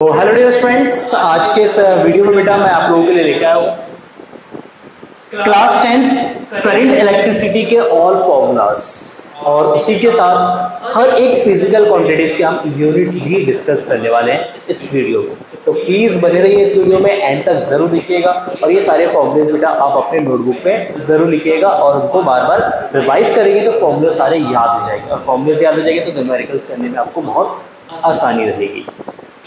तो hello dear friends, आज के इस वीडियो में बेटा मैं आप लोगों के लिए लेकर आया हूँ क्लास 10th करंट इलेक्ट्रिसिटी के ऑल फॉर्मूलास और उसी के साथ हर एक फिजिकल क्वांटिटीज के हम यूनिट्स भी डिस्कस करने वाले हैं इस वीडियो में। तो प्लीज बने रहिए इस वीडियो में, एंड तक जरूर देखिएगा और ये सारे फॉर्मूलेस बेटा आप अपने नोटबुक में जरूर लिखिएगा और उनको बार बार रिवाइज करेंगे तो फॉर्मूले सारे याद हो जाएंगे और फॉर्मूलेस याद हो जाएंगे तो न्यूमेरिकल्स करने में आपको बहुत आसानी रहेगी।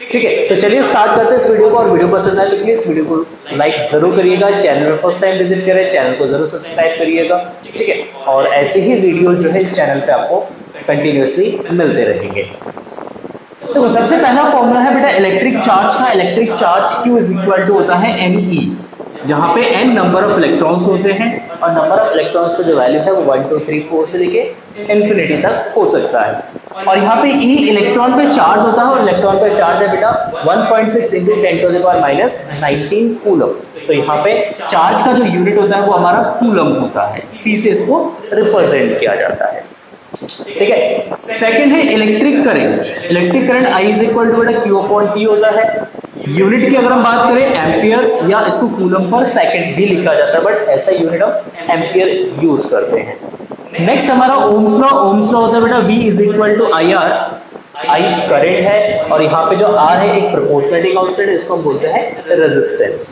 ठीक है, तो चलिए स्टार्ट करते हैं इस वीडियो को। और वीडियो पसंद आए तो प्लीज वीडियो को लाइक जरूर करिएगा, चैनल में फर्स्ट टाइम विजिट करें चैनल को जरूर सब्सक्राइब करिएगा। ठीक है, और ऐसे ही वीडियो जो है इस चैनल पे आपको कंटिन्यूअसली मिलते रहेंगे। तो सबसे पहला फॉर्मूला है बेटा इलेक्ट्रिक चार्ज का। Electric charge Q is equal to होता है Ne, जहाँ पे n नंबर ऑफ इलेक्ट्रॉन्स होते हैं और नंबर ऑफ इलेक्ट्रॉन्स का जो वैल्यू है वो 1 2 3 4 से लेके इन्फिनिटी तक हो सकता है। और यहाँ पे E इलेक्ट्रॉन पे चार्ज होता है और इलेक्ट्रॉन पे चार्ज है बेटा 1.6 × 10⁻⁻19 कूलम। तो यहाँ पे चार्ज का जो यूनिट होता है वो हमारा कूलम होता है, C से इसको रिप्रेजेंट किया जाता है। ठीक है, सेकंड है electric current. Electric current I is equal to Q/T होता है। यूनिट की अगर हम बात करें एम्पियर या इसको कूलम पर सेकंड भी लिखा जाता है, बट ऐसा यूनिट हम एम्पियर यूज करते हैं। नेक्स्ट हमारा ओम्स लॉ। ओम्स लॉ होता है बेटा V is equal to IR। I current है और यहाँ पे जो R है एक प्रोपोर्शनलिटी कांस्टेंट है, इसको हम बोलते हैं रेजिस्टेंस।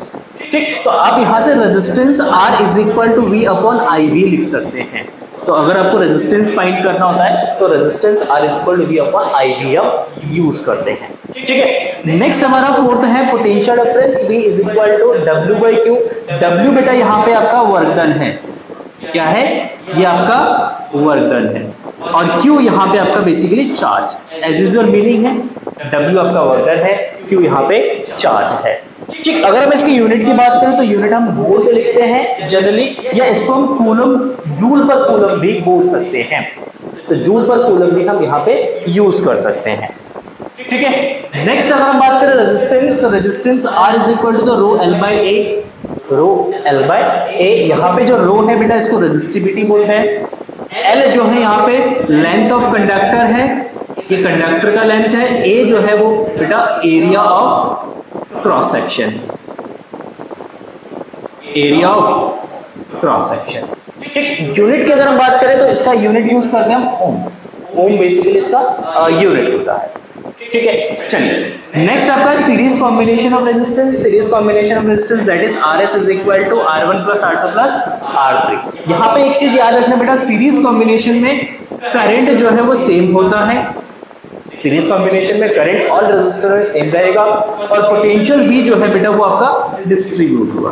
ठीक, तो आप यहाँ से resistance R is equal to V/IV लिख सकते हैं। तो अगर आपको रेजिस्टेंस फाइंड करना होता है तो resistance R is equal to V/IV हम यूज करते हैं। ठीक है, नेक्स्ट हमारा फोर्थ है potential difference V is equal to W/Q। W बेटा यहाँ पे आपका वर्क डन है। क्या है ये? आपका वर्क डन है और Q यहाँ पे आपका basically charge, as usual meaning है। W आपका वर्क डन है, Q यहाँ पे चार्ज है। ठीक, अगर हम इसकी यूनिट की बात करें तो यूनिट हम वोल्ट लिखते हैं जनरली, या इसको हम कूलम, जूल पर कूलम भी बोल सकते हैं। तो जूल पर कूलम भी हम यहाँ पे यूज कर सकते हैं। ठीक है, नेक्स्ट अगर हम बात करें रेजिस्टेंस, तो resistance R is equal to ρL/A। ρL/A, यहाँ पे जो रो है बेटा इसको रेजिस्टिविटी बोलते हैं। L जो है यहाँ पे लेंथ ऑफ कंडक्टर है, ये कंडक्टर का लेंथ है। A जो है वो बेटा area of cross section, area of cross section. ठीक, यूनिट की अगर हम बात करें तो इसका यूनिट यूज करते हैं हम ओम। ओम बेसिकली इसका यूनिट होता है। ठीक है, चलिए नेक्स्ट आपका series combination of resistance. Series combination of resistance that is RS is equal to R1 + R2 + R3। यहाँ पे एक चीज याद रखना बेटा, सीरीज कॉम्बिनेशन में करंट जो है वो सेम होता है। सीरीज कॉम्बिनेशन में करंट और रेजिस्टर में सेम रहेगा और पोटेंशियल भी जो है बेटा वो आपका डिस्ट्रीब्यूट होगा।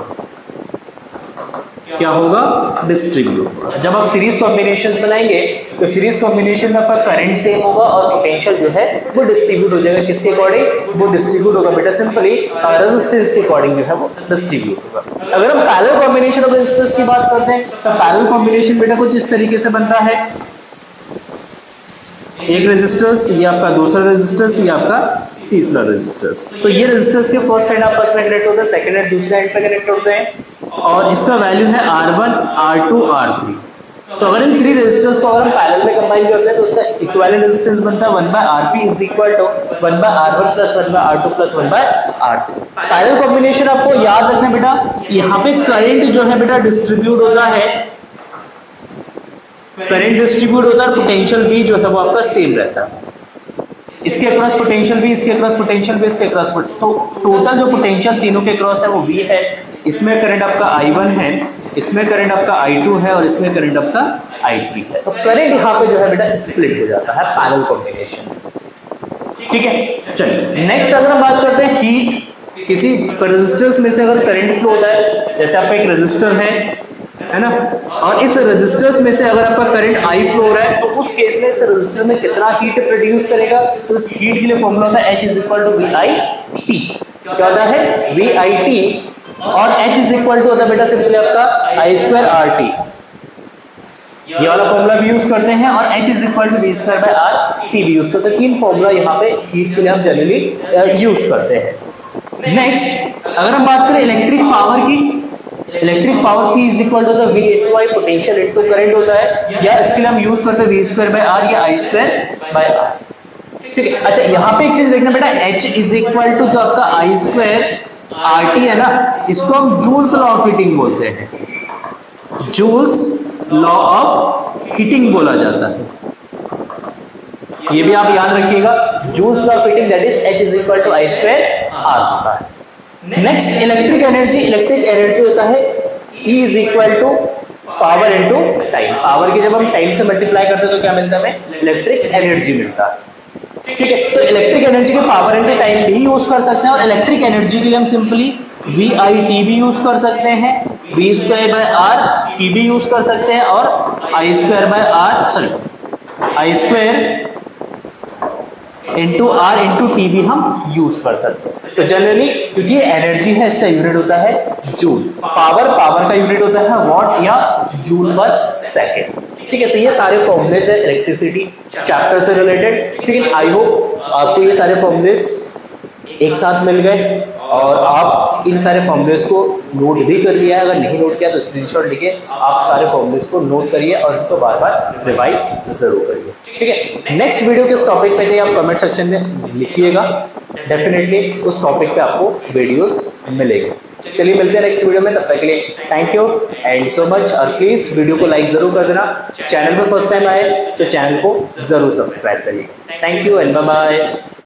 क्या होगा? डिस्ट्रीब्यूट होगा। जब आप सीरीज कॉम्बिनेशंस बनाएंगे तो सीरीज कॉम्बिनेशन में आपका करंट सेम होगा और पोटेंशियल जो है वो डिस्ट्रीब्यूट हो जाएगा। किसके अकॉर्डिंग? वो डिस्ट्रीब्यूट होगा बेटा सिंपली रेजिस्टेंस के अकॉर्डिंग जो है वो डिस्ट्रीब्यूट होगा। अगर हम पैरेलल कॉम्बिनेशन ऑफ रेजिस्टेंस की बात करते हैं तो पैरेलल कॉम्बिनेशन बेटा कुछ इस तरीके से बनता है। एक रेजिस्टेंस, ये आपका दूसरा रेजिस्टेंस, ये आपका तीसरा रेजिस्टेंस। तो ये रेजिस्टेंस के फर्स्ट एंड आप फर्स्ट में कनेक्ट होते हैं, सेकंड एंड दूसरे एंड पे कनेक्ट होते हैं और इसका वैल्यू है R1 R2 R3। तो अगर इन 3 रेजिस्टेंस को अगर हम पैरेलल में कंबाइन करते हैं तो उसका इक्विवेलेंट रेजिस्टेंस बनता है 1/Rp is equal to 1/R1 + 1/R2 + 1/R3। Parallel combination आपको याद रखना बेटा, यहाँ पे करंट जो है बेटा डिस्ट्रीब्यूट होता है, करंट डिस्ट्रीब्यूट होता है, पोटेंशियल भी जो है वो आपका सेम रहता है। इसके अक्रॉस पोटेंशियल भी, इसके अक्रॉस पोटेंशियल भी, इसके अक्रॉस तो टोटल जो पोटेंशियल तीनों के अक्रॉस है वो V है। इसमें करंट आपका I1 है, इसमें करंट आपका I2 है और इसमें करंट आपका I3 है। तो करंट यहाँ पे जो है बेटा स्प्लिट हो जाता है पैरेलल कॉम्बिनेशन। ठीक है, चलिए नेक्स्ट अगर हम बात करते हैं हीट। किसी रेजिस्टेंस में से अगर करंट फ्लो होता है, जैसे आपका एक रेजिस्टर है ना, और इस रेजिस्टर्स में से अगर आपका करंट I फ्लो हो रहा है तो उस केस में इस रेजिस्टर में कितना हीट प्रोड्यूस करेगा? तो इस हीट के लिए फॉर्मूला होता है H is equal to VIT। क्या होता है? VIT। और H इज इक्वल टू होता है बेटा सिंपली आपका I²RT। ये वाला फॉर्मूला भी यूज करते हैं और H is equal to V²/RT भी यूज करते हैं। 3 फॉर्मूला यहाँ पे हीट के लिए हम जनरली यूज करते हैं। नेक्स्ट अगर हम बात करें इलेक्ट्रिक पावर की, electric power P is equal to V/I, potential into current होता है, या इसके लिए हम यूज करते हैं V²/R या I²/R। ठीक है। अच्छा, यहाँ पे एक चीज देखना बेटा, H इज इक्वल टू जो आपका आई स्क्वायर आर टी है ना, इसको हम जूल्स लॉ ऑफ हीटिंग बोलते हैं, जूल्स लॉ ऑफ हीटिंग बोला जाता है। ये भी आप याद रखिएगा, Joule's law of heating that is H is equal to I square R होता है। Next electric energy, electric energy होता है E is equal to power into time. Power की जब हम टाइम से मल्टीप्लाई करते हैं तो क्या मिलता है हमें, इलेक्ट्रिक एनर्जी मिलता है। ठीक है, तो इलेक्ट्रिक एनर्जी के पावर इनटू टाइम भी यूज कर सकते हैं, और इलेक्ट्रिक एनर्जी के लिए हम सिंपली VIT भी यूज कर सकते हैं, V square by R T भी यूज कर सकते हैं, और I square by R sorry I square into R into T भी हम यूज कर सकते हैं। तो जनरली क्योंकि ये एनर्जी है, इसका यूनिट होता है जूल, पावर का यूनिट होता है वॉट या जूल पर सेकेंड। ठीक है, तो ये सारे फॉर्मूलेज है इलेक्ट्रिसिटी चैप्टर से रिलेटेड। ठीक है, आई होप आपको ये सारे फॉर्मूलेज एक साथ मिल गए और आप इन सारे फॉर्मूलेज को नोट भी कर लिया है। अगर नहीं नोट किया तो स्क्रीनशॉट लेके आप सारे फॉर्मूलेज को नोट करिए और इनको बार बार रिवाइज जरूर करिए। ठीक है, नेक्स्ट वीडियो किस टॉपिक पे चाहिए आप कमेंट सेक्शन में लिखिएगा, डेफिनेटली उस टॉपिक पे आपको वीडियोस मिलेंगे। चलिए मिलते हैं नेक्स्ट वीडियो में, तब तक के लिए thank you and so much. और प्लीज वीडियो को लाइक जरूर कर देना, चैनल पर फर्स्ट टाइम आए तो चैनल को जरूर सब्सक्राइब करिए। Thank you and bye bye.